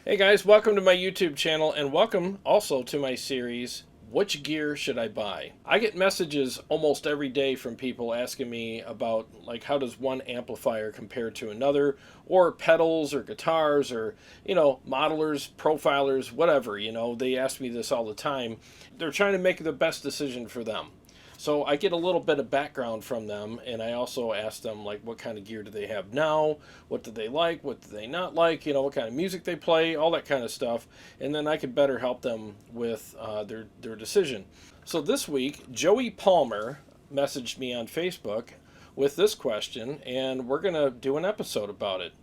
Hey guys, welcome to my YouTube channel and welcome also to my series, Which Gear Should I Buy? I get messages almost every day from people asking me about like how does one amplifier compare to another, or pedals or guitars or modelers, profilers, whatever, they ask me this all the time. They're trying to make the best decision for them. So I get a little bit of background from them, and I also ask them like what kind of gear do they have now, what do they like, what do they not like, what kind of music they play, all that kind of stuff, and then I can better help them with their decision. So this week, Joey Palmer messaged me on Facebook with this question, and we're gonna do an episode about it.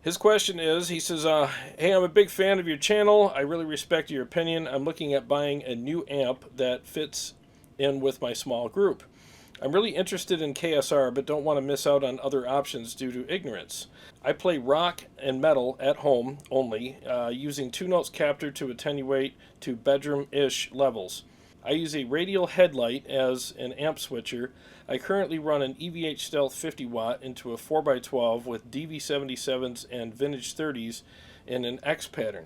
His question is, he says, hey, I'm a big fan of your channel. I really respect your opinion. I'm looking at buying a new amp that fits in with my small group. I'm really interested in KSR, but don't want to miss out on other options due to ignorance. I play rock and metal at home only, using 2 notes capture to attenuate to bedroom-ish levels. I use a radial headlight as an amp switcher. I currently run an EVH Stealth 50 watt into a 4x12 with DV77s and vintage 30s in an X pattern.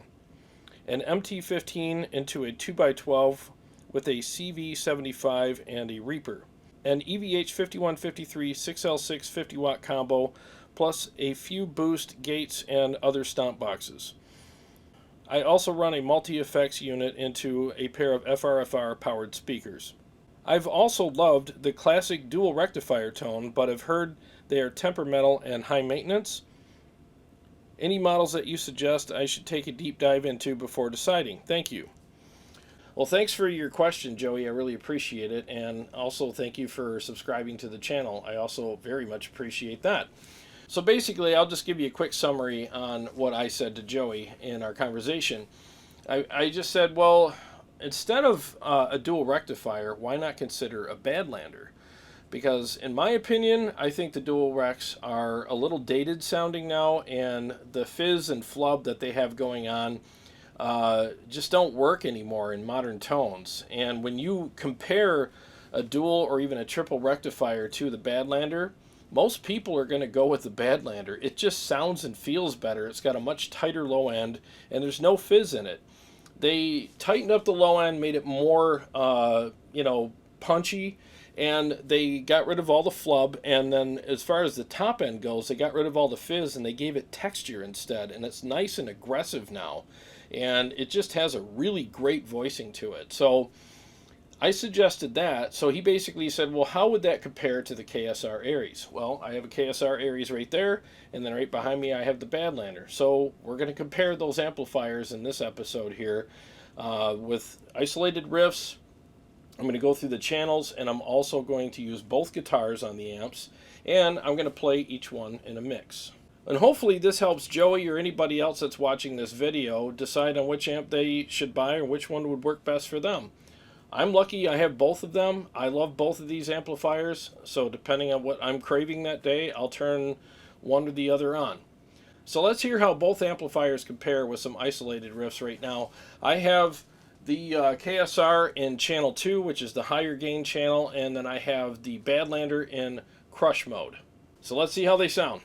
An MT15 into a 2x12 with a CV75 and a Reaper. An EVH 5153 6L6 50 watt combo, plus a few boost, gates, and other stomp boxes. I also run a multi-effects unit into a pair of FRFR powered speakers. I've also loved the classic dual rectifier tone, but have heard they are temperamental and high maintenance. Any models that you suggest I should take a deep dive into before deciding? Thank you. Well, thanks for your question, Joey. I really appreciate it. And also thank you for subscribing to the channel. I also very much appreciate that. So basically, I'll just give you a quick summary on what I said to Joey in our conversation. I just said, well, instead of a dual rectifier, why not consider a Badlander? Because in my opinion, I think the dual recs are a little dated sounding now, and the fizz and flub that they have going on just don't work anymore in modern tones. And when you compare a dual or even a triple rectifier to the Badlander, most people are going to go with the Badlander. It just sounds and feels better. It's got a much tighter low end, and there's no fizz in it. They tightened up the low end, made it more, punchy, and they got rid of all the flub. And then as far as the top end goes, they got rid of all the fizz, and they gave it texture instead, and it's nice and aggressive now. And it just has a really great voicing to it. So I suggested that. So he basically said, well, how would that compare to the KSR Aries? Well, I have a KSR Aries right there, and then right behind me I have the Badlander. So we're going to compare those amplifiers in this episode here with isolated riffs. I'm going to go through the channels, and I'm also going to use both guitars on the amps, and I'm going to play each one in a mix. And hopefully this helps Joey or anybody else that's watching this video decide on which amp they should buy or which one would work best for them. I'm lucky I have both of them. I love both of these amplifiers, so depending on what I'm craving that day, I'll turn one or the other on. So let's hear how both amplifiers compare with some isolated riffs right now. I have the KSR in channel 2, which is the higher gain channel, and then I have the Badlander in crush mode. So let's see how they sound.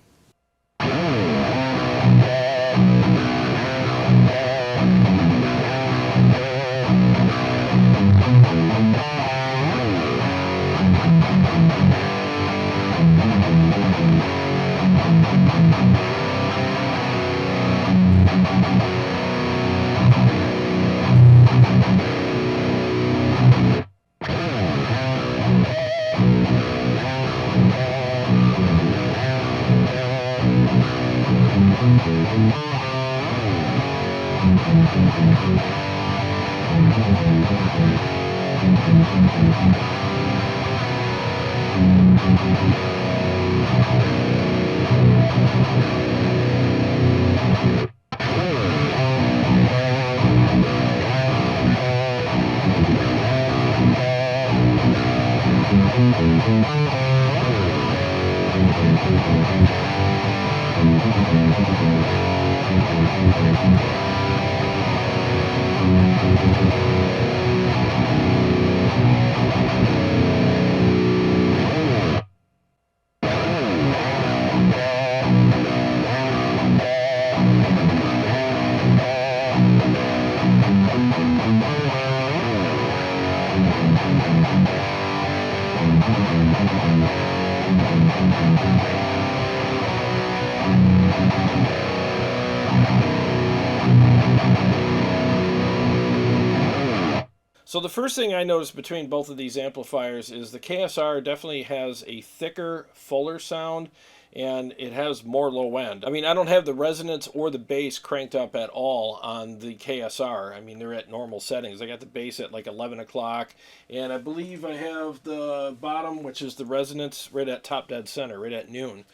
So the first thing I noticed between both of these amplifiers is the KSR definitely has a thicker, fuller sound, and it has more low end. I mean, I don't have the resonance or the bass cranked up at all on the KSR. I mean, they're at normal settings. I got the bass at like 11 o'clock, and I believe I have the bottom, which is the resonance, right at top dead center, right at noon.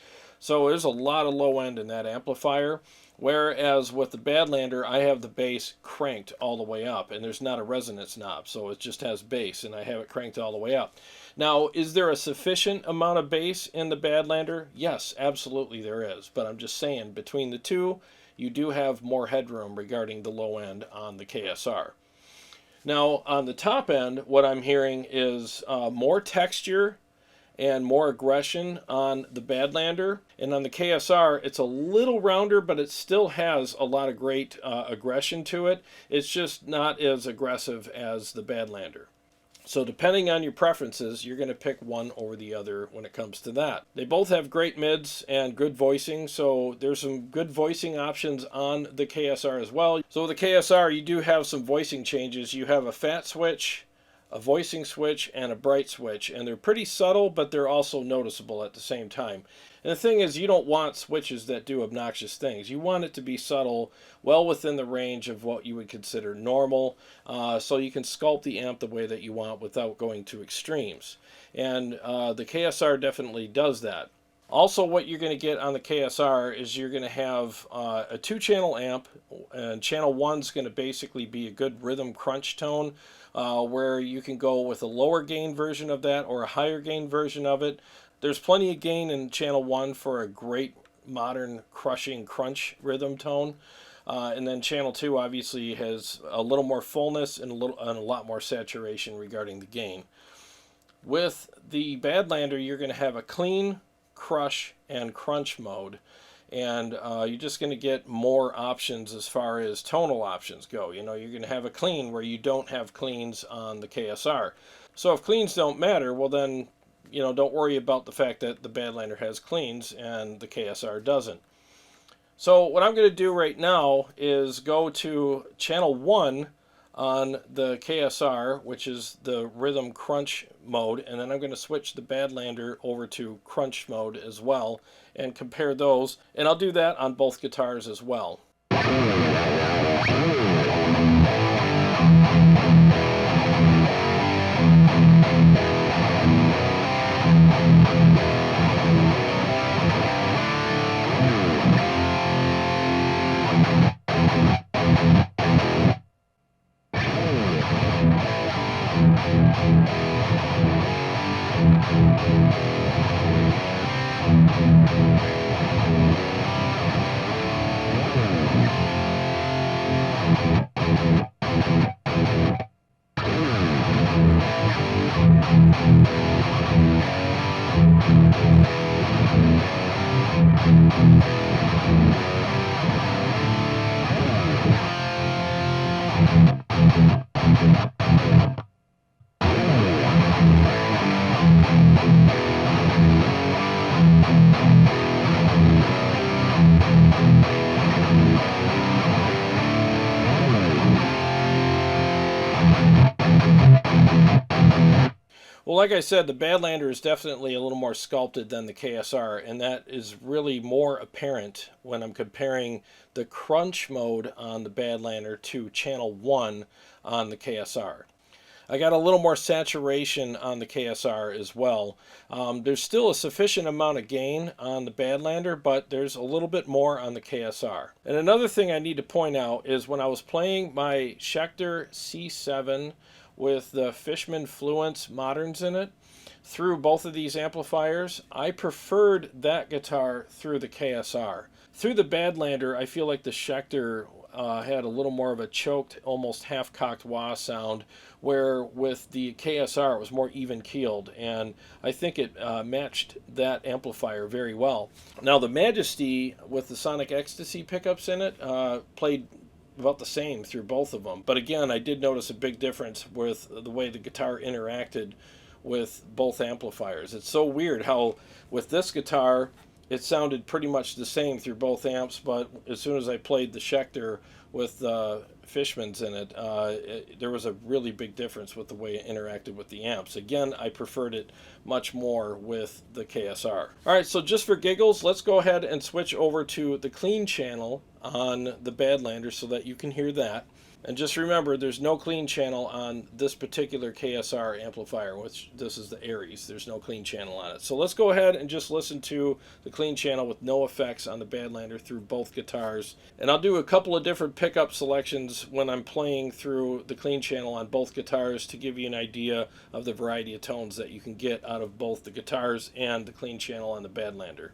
So there's a lot of low end in that amplifier. Whereas with the Badlander, I have the bass cranked all the way up, and there's not a resonance knob, so it just has bass, and I have it cranked all the way up. Now, is there a sufficient amount of bass in the Badlander? Yes, absolutely there is, but I'm just saying, between the two, you do have more headroom regarding the low end on the KSR. Now, on the top end, what I'm hearing is more texture and more aggression on the Badlander. And on the KSR, it's a little rounder, but it still has a lot of great aggression to it. It's just not as aggressive as the Badlander. So depending on your preferences, you're going to pick one over the other when it comes to that. They both have great mids and good voicing, so there's some good voicing options on the KSR as well. So with the KSR, you do have some voicing changes. You have a fat switch, a voicing switch, and a bright switch, and they're pretty subtle, but they're also noticeable at the same time. And the thing is, you don't want switches that do obnoxious things. You want it to be subtle, well within the range of what you would consider normal, so you can sculpt the amp the way that you want without going to extremes. And the KSR definitely does that. Also, what you're going to get on the KSR is you're going to have a 2-channel amp, and channel 1's going to basically be a good rhythm crunch tone, where you can go with a lower gain version of that or a higher gain version of it. There's plenty of gain in channel 1 for a great modern crushing crunch rhythm tone. And then channel 2 obviously has a little more fullness and a lot more saturation regarding the gain. With the Badlander, you're going to have a clean, crush, and crunch mode, and you're just going to get more options as far as tonal options go. You know, you're going to have a clean where you don't have cleans on the KSR. So if cleans don't matter, well then, you know, don't worry about the fact that the Badlander has cleans and the KSR doesn't. So what I'm going to do right now is go to channel 1 on the KSR, which is the rhythm crunch mode, and then I'm going to switch the Badlander over to crunch mode as well and compare those, and I'll do that on both guitars as well. Well, like I said, the Badlander is definitely a little more sculpted than the KSR, and that is really more apparent when I'm comparing the crunch mode on the Badlander to channel 1 on the KSR. I got a little more saturation on the KSR as well. There's still a sufficient amount of gain on the Badlander, but there's a little bit more on the KSR. And another thing I need to point out is when I was playing my Schecter C7 with the Fishman Fluence Moderns in it, through both of these amplifiers, I preferred that guitar through the KSR. Through the Badlander, I feel like the Schecter had a little more of a choked, almost half-cocked wah sound, where with the KSR it was more even-keeled, and I think it matched that amplifier very well. Now the Majesty with the Sonic Ecstasy pickups in it played about the same through both of them. But again, I did notice a big difference with the way the guitar interacted with both amplifiers. It's so weird how with this guitar it sounded pretty much the same through both amps, but as soon as I played the Schecter with Fishman's in it, there was a really big difference with the way it interacted with the amps. Again, I preferred it much more with the KSR. Alright, so just for giggles, let's go ahead and switch over to the clean channel on the Badlander so that you can hear that. And just remember, there's no clean channel on this particular KSR amplifier, which this is the Aries. There's no clean channel on it. So let's go ahead and just listen to the clean channel with no effects on the Badlander through both guitars. And I'll do a couple of different pickup selections when I'm playing through the clean channel on both guitars to give you an idea of the variety of tones that you can get out of both the guitars and the clean channel on the Badlander.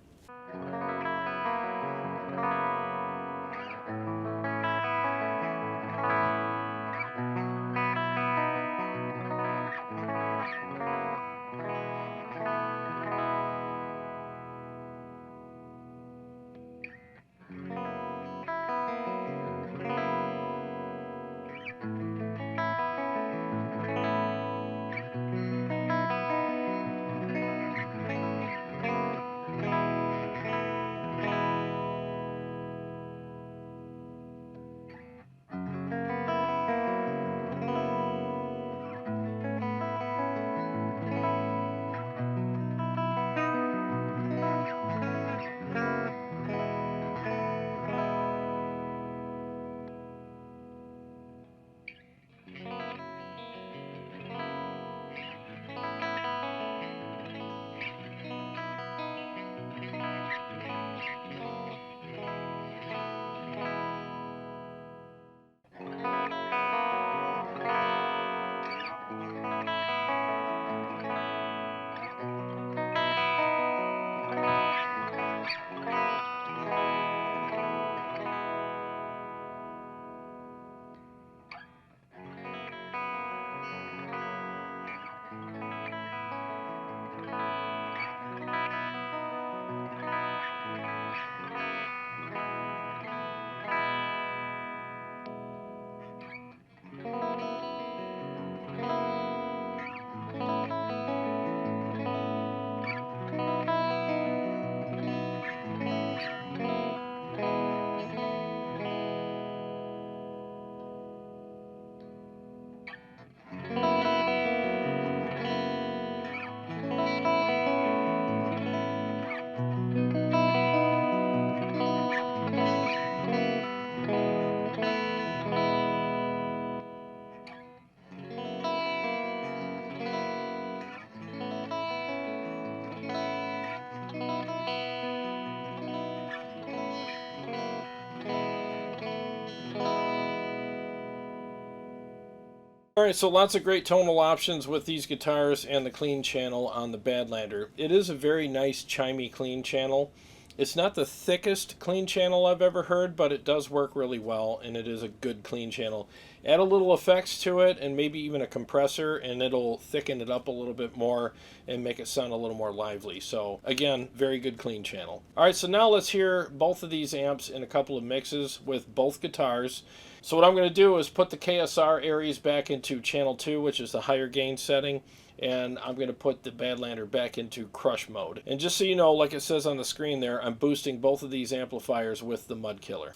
Alright, so lots of great tonal options with these guitars and the clean channel on the Badlander. It is a very nice chimey clean channel. It's not the thickest clean channel I've ever heard, but it does work really well, and it is a good clean channel. Add a little effects to it, and maybe even a compressor, and it'll thicken it up a little bit more and make it sound a little more lively. So, again, very good clean channel. Alright, so now let's hear both of these amps in a couple of mixes with both guitars. So what I'm going to do is put the KSR Aries back into channel 2, which is the higher gain setting, and I'm going to put the Badlander back into crush mode. And just so you know, like it says on the screen there, I'm boosting both of these amplifiers with the Mud Killer.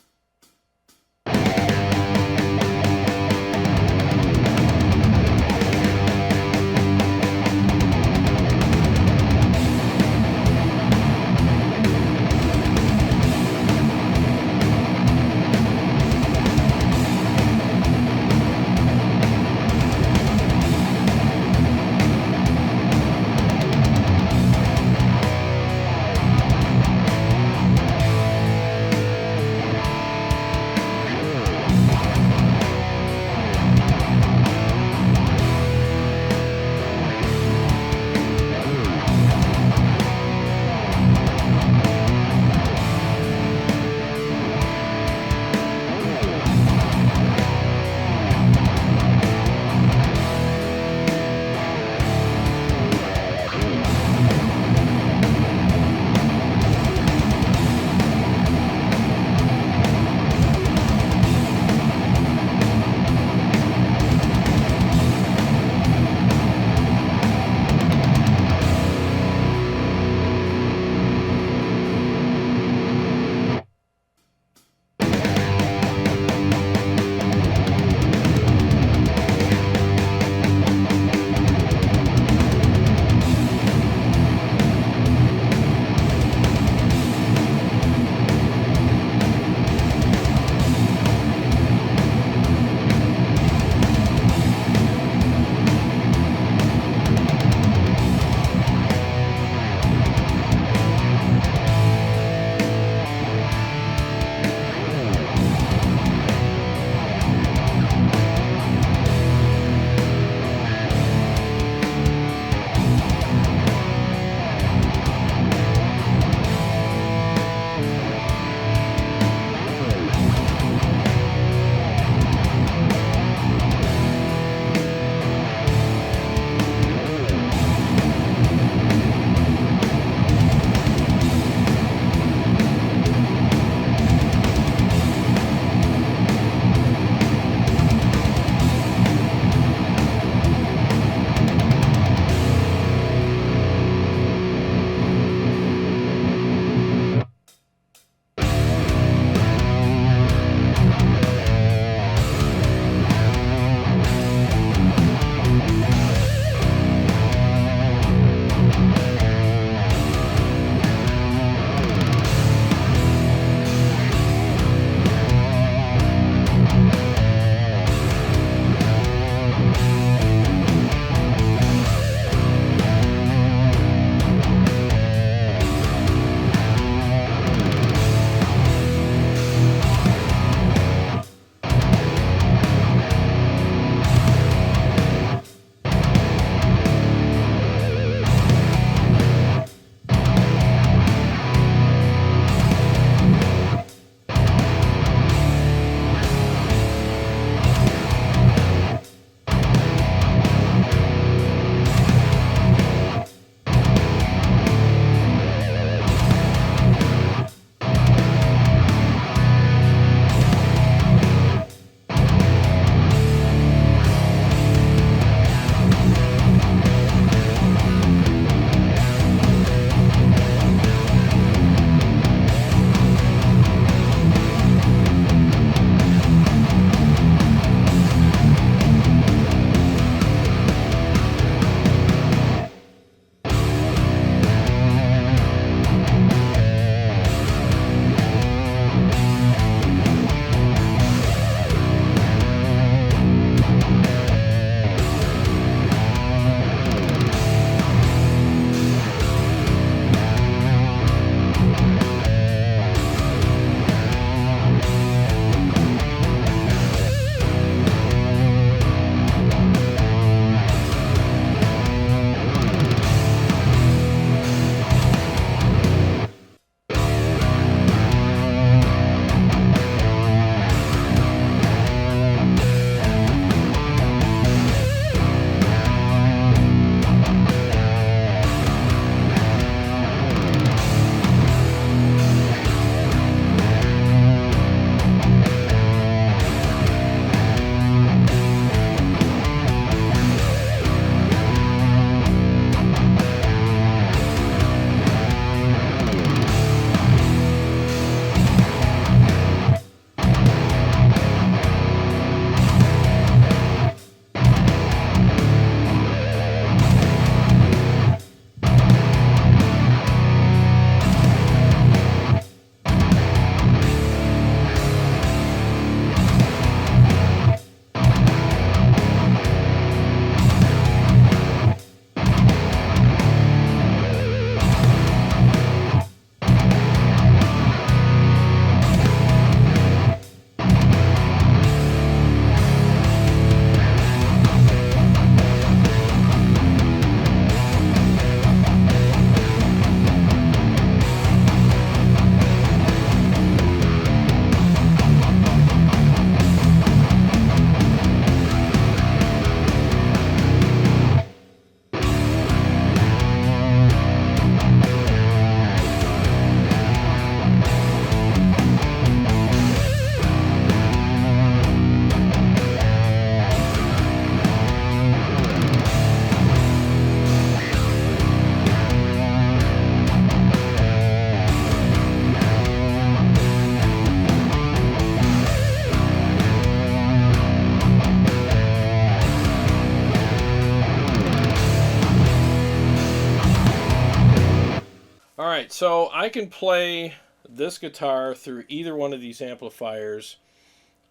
Alright, so I can play this guitar through either one of these amplifiers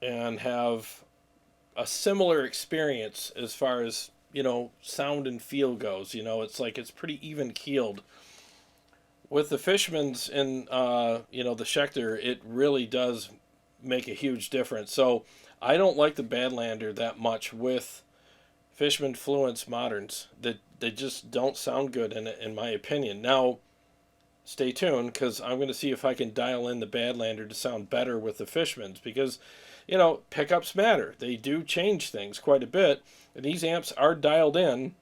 and have a similar experience as far as, you know, sound and feel goes. You know, it's like it's pretty even keeled. With the Fishmans and, you know, the Schecter, it really does make a huge difference. So I don't like the Badlander that much with Fishman Fluence Moderns. They just don't sound good in my opinion. Now, stay tuned, because I'm going to see if I can dial in the Badlander to sound better with the Fishmans, because, you know, pickups matter. They do change things quite a bit, and these amps are dialed in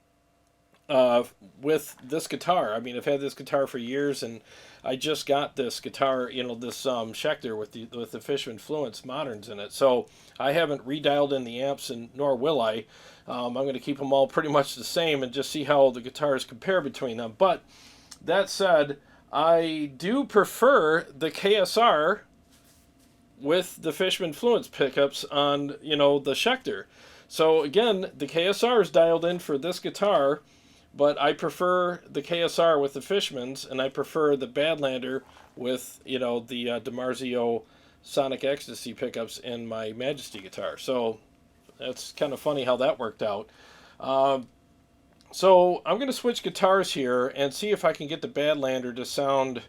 with this guitar. I mean, I've had this guitar for years, and I just got this guitar, you know, this Schecter with the Fishman Fluence Moderns in it. So I haven't redialed in the amps, and nor will I. I'm going to keep them all pretty much the same and just see how the guitars compare between them. But that said, I do prefer the KSR with the Fishman Fluence pickups on, you know, the Schecter. So again, the KSR is dialed in for this guitar, but I prefer the KSR with the Fishmans, and I prefer the Badlander with, you know, the DiMarzio Sonic Ecstasy pickups in my Majesty guitar. So that's kind of funny how that worked out. So I'm going to switch guitars here and see if I can get the Badlander to sound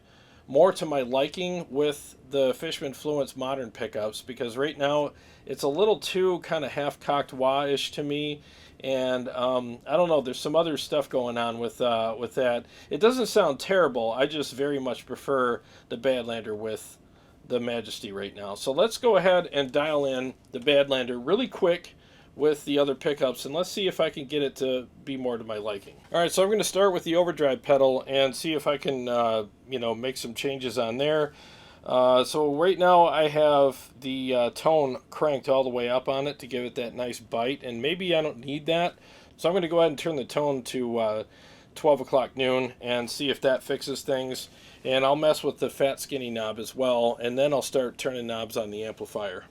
more to my liking with the Fishman Fluence Modern pickups, because right now it's a little too kind of half-cocked wah-ish to me, and I don't know, there's some other stuff going on with that. It doesn't sound terrible, I just very much prefer the Badlander with the Majesty right now. So let's go ahead and dial in the Badlander really quick with the other pickups, and let's see if I can get it to be more to my liking. Alright, so I'm going to start with the overdrive pedal and see if I can you know, make some changes on there. So right now I have the tone cranked all the way up on it to give it that nice bite, and maybe I don't need that, so I'm going to go ahead and turn the tone to 12 o'clock noon and see if that fixes things. And I'll mess with the fat skinny knob as well, and then I'll start turning knobs on the amplifier.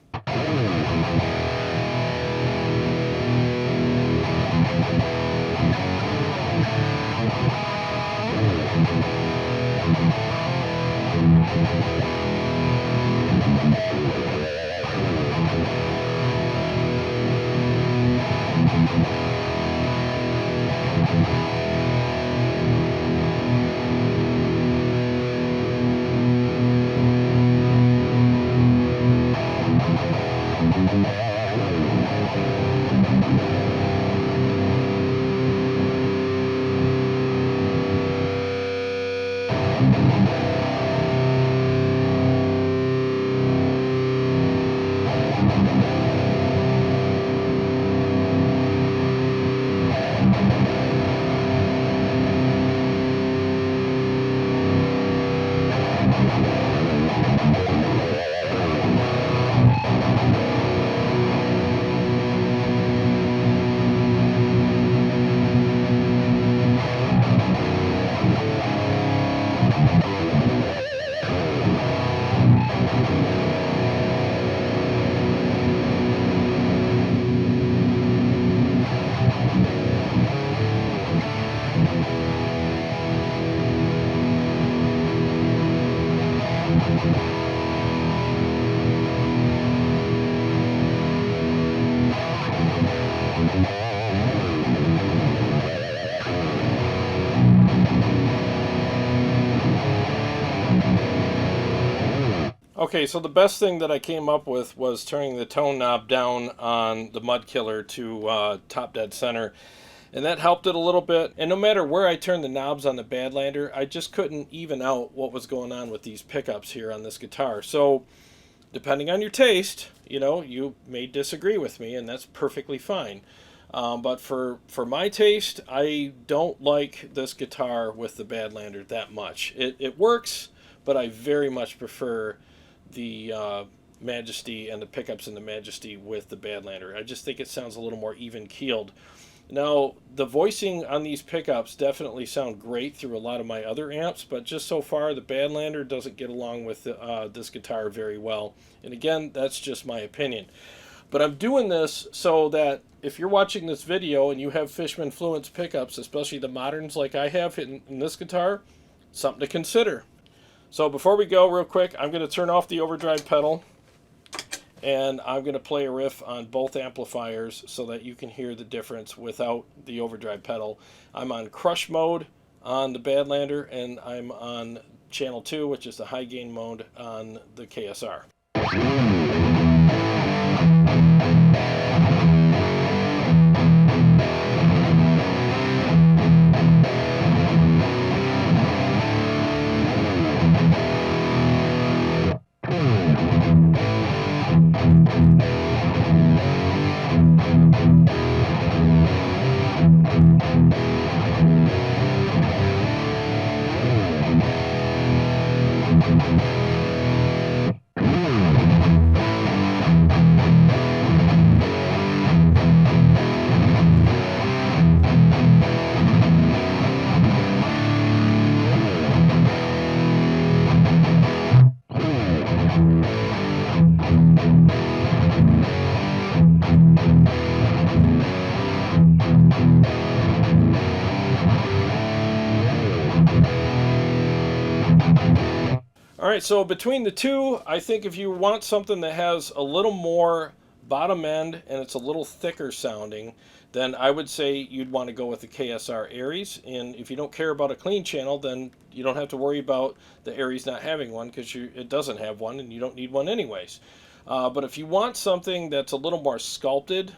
Okay, so the best thing that I came up with was turning the tone knob down on the Mud Killer to top dead center, and that helped it a little bit. And no matter where I turned the knobs on the Badlander, I just couldn't even out what was going on with these pickups here on this guitar. So depending on your taste, you know, you may disagree with me, and that's perfectly fine. But for my taste, I don't like this guitar with the Badlander that much. It works, but I very much prefer the Majesty and the pickups in the Majesty with the Badlander. I just think it sounds a little more even keeled. Now, the voicing on these pickups definitely sound great through a lot of my other amps, but just so far the Badlander doesn't get along with this guitar very well. And again, that's just my opinion. But I'm doing this so that if you're watching this video and you have Fishman Fluence pickups, especially the moderns like I have in this guitar, something to consider. So before we go real quick, I'm going to turn off the overdrive pedal, and I'm going to play a riff on both amplifiers so that you can hear the difference without the overdrive pedal. I'm on crush mode on the Badlander, and I'm on channel 2, which is the high gain mode on the KSR. Alright, so between the two, I think if you want something that has a little more bottom end and it's a little thicker sounding, then I would say you'd want to go with the KSR Aries. And if you don't care about a clean channel, then you don't have to worry about the Aries not having one, because it doesn't have one and you don't need one anyways. But if you want something that's a little more sculpted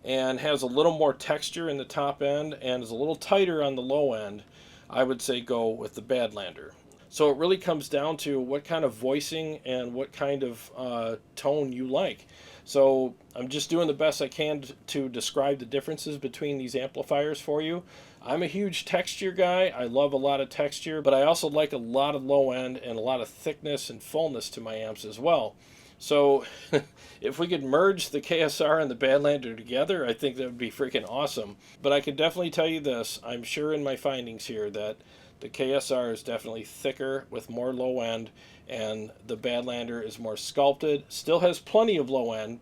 and has a little more texture in the top end and is a little tighter on the low end, I would say go with the Badlander. So it really comes down to what kind of voicing and what kind of tone you like. So I'm just doing the best I can to describe the differences between these amplifiers for you. I'm a huge texture guy. I love a lot of texture, but I also like a lot of low end and a lot of thickness and fullness to my amps as well. So if we could merge the KSR and the Badlander together, I think that would be freaking awesome. But I can definitely tell you this, I'm sure in my findings here that the KSR is definitely thicker with more low end, and the Badlander is more sculpted. Still has plenty of low end,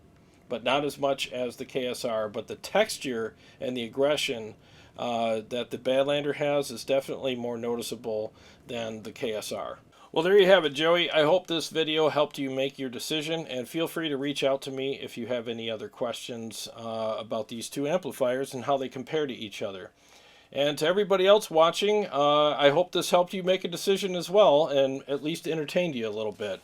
but not as much as the KSR. But the texture and the aggression that the Badlander has is definitely more noticeable than the KSR. Well, there you have it, Joey. I hope this video helped you make your decision, and feel free to reach out to me if you have any other questions about these two amplifiers and how they compare to each other. And to everybody else watching, I hope this helped you make a decision as well, and at least entertained you a little bit.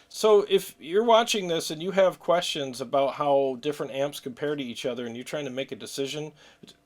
So if you're watching this and you have questions about how different amps compare to each other and you're trying to make a decision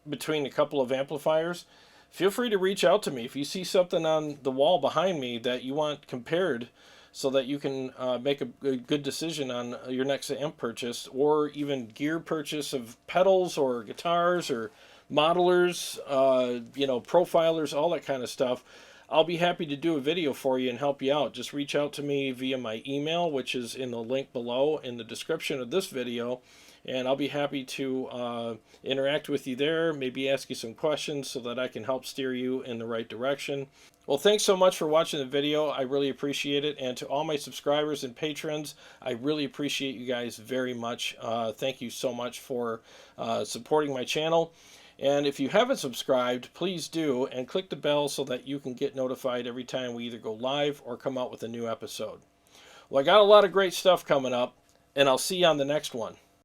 between a couple of amplifiers, feel free to reach out to me. If you see something on the wall behind me that you want compared so that you can make a good decision on your next amp purchase, or even gear purchase of pedals or guitars or modelers, profilers, all that kind of stuff, I'll be happy to do a video for you and help you out. Just reach out to me via my email, which is in the link below in the description of this video, and I'll be happy to interact with you there, maybe ask you some questions so that I can help steer you in the right direction. Well, thanks so much for watching the video. I really appreciate it. And to all my subscribers and patrons, I really appreciate you guys very much. Thank you so much for supporting my channel. And if you haven't subscribed, please do, and click the bell so that you can get notified every time we either go live or come out with a new episode. Well, I got a lot of great stuff coming up, and I'll see you on the next one.